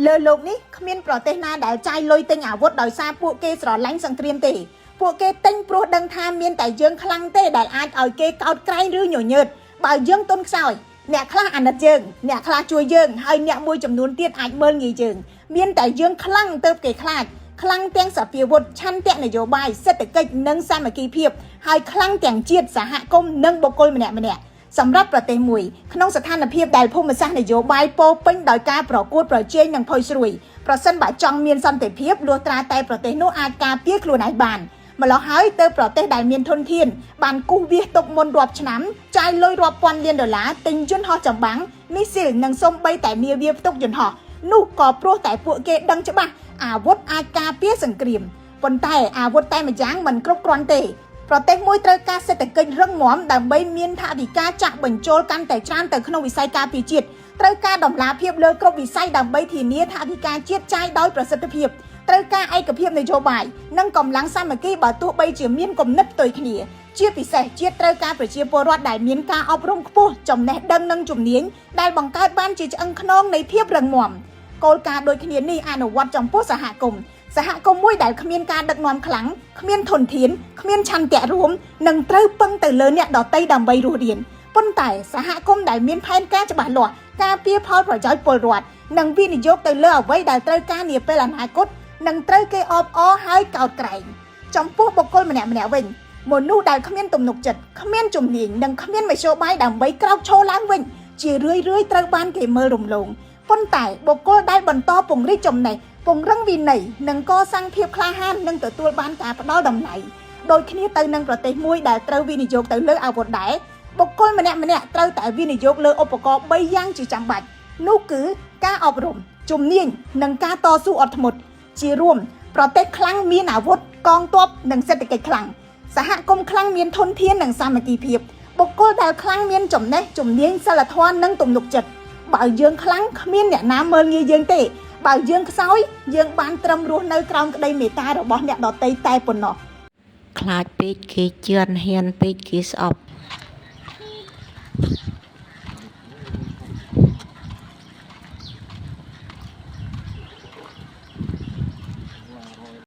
លើលោកនេះគ្មានប្រទេសណាដែលចាយលុយទិញអាវុធដោយសារពួកគេស្រឡាញ់សង្គ្រាមទេពួកគេទិញព្រោះដឹងថាមានតែយើងខ្លាំងទេដែលអាចឲ្យគេកោតក្រែងឬញញើតបើយើងទន់ខ្សោយអ្នកខ្លះអាណិតយើងអ្នកខ្លះជួយយើងហើយអ្នកមួយចំនួនទៀតអាចមើលងាយយើងមានតែយើងខ្លាំងទៅគេខ្លាចខ្លាំងទាំងសភាវុធឆន្ទៈនយោបាយសេដ្ឋកិច្ចនិងសាមគ្គីភាពហើយខ្លាំងទាំងជាតិសហគមន៍និងបុគ្គលម្នាក់ៗសម្រាប់ប្រទេសមួយក្នុងស្ថានភាពដែលភូមិសាស្ត្រនយោបាយពោពេញដោយការប្រកួតប្រជែងនិងផុយស្រួយប្រសិនបើចង់មានសន្តិភាពលុះត្រាតែប្រទេសនោះអាចការពារខ្លួនឯងបានម្ល៉េះហើយទៅប្រទេសដែលមានធនធានបានគូសវាសទុកមុនរាប់ឆ្នាំចាយលុយរាប់ពាន់លានដុល្លារទិញយន្តហោះចម្បាំងមីស៊ីលនិងសូម្បីតែនាវាផ្ទុកយន្តហោះនោះក៏ព្រោះតែពួកគេដឹងច្បាស់អាវុធអាចការពារសង្គ្រាមប៉ុន្តែអាវុធតែម្យ៉ាងមិនគ្រប់គ្រាន់ទេប្រទេសមួយត្រូវការសេដ្ឋកិច្ចរឹងមាំដើម្បីមានថវិកាចាក់បញ្ចូលកាន់តែច្រើនទៅក្នុងវិស័យការពារជាតិត្រូវការដំណាភាពលើគ្រប់វិស័យដើម្បីធានាថវិកាជាតិចាយដោយប្រសិទ្ធភាពត្រូវការឯកភាពនយោបាយនិងកម្លាំងសាមគ្គីបើទោះបីជាមានគំនិតផ្ទុយគ្នាជាពិសេសជាតិត្រូវការប្រជាពលរដ្ឋដែលមានការអប់រំខ្ពស់ចំណេះដឹងនិងជំនាញដែលបង្កើតបានជាឆ្អឹងខ្នងនៃភាពរឹងមាំគោលការណ៍ដូចគ្នានេះអនុវត្តចំពោះសហគមន៍មួយដែលគ្មានការដឹកនាំខ្លាំងគ្មានធនធានគ្មានឆន្ទៈរួមនិងត្រូវពឹងទៅលើអ្នកដទៃដើម្បីរស់រានប៉ុន្តែសហគមន៍ដែលមានផែនការច្បាស់លាស់ការពារផលប្រយោជន៍ពលរដ្ឋនិងវិនិយោគទៅលើអ្វីដែលត្រូវការនាពេលអនាគតនឹងត្រូវគេអបអរហើយកោតក្រែងចំពោះបុគ្គលម្នាក់ៗវិញមនុស្សដែលគ្មានទំនុកចិត្តគ្មានជំនាញនិងគ្មានមធ្យោបាយដើម្បីក្រោកឈរឡើងវិញជារឿយៗត្រូវបានគេមើលរំលងប៉ុន្តែបុគ្គលដែលបន្តពង្រីកចំណេះពង្រឹងវិន័យនិងកសាងភាពក្លាហាននិងទទួលបានការផ្ដល់តម្លៃដូចគ្នាទៅនឹងប្រទេសមួយដែលត្រូវវិនិយោគទៅលើអាវុធដែរបុគ្គលម្នាក់ៗត្រូវតែវិនិយោគលើឧបករណ៍3យ៉ាងជាចាំបាច់នោះគឺការអប់រំជំនាញនិងការតស៊ូអត់ធ្មត់ជារួមប្រទេសខ្លាំងមានអាវុធកងទ័ពនិងសេដ្ឋកិច្ចខ្លាំងសហគមន៍ខ្លាំងមានធនធាននិងសាមគ្គីភាពបុគ្គលដែលខ្លាំងមានចំណេះជំនាញសិលធម៌និងទំនុកចិត្តបើយើងខ្លាំងគ្មានអ្នកណាមើលងាយយើងទេបើយើងខ្សោយយើងបានត្រឹមរស់នៅក្រោមក្តីមេត្តារបស់អ្នកដទៃតែប៉ុណ្ណោះខ្លាចពេកគេជឿនហ៊ានពេកគេស្អប់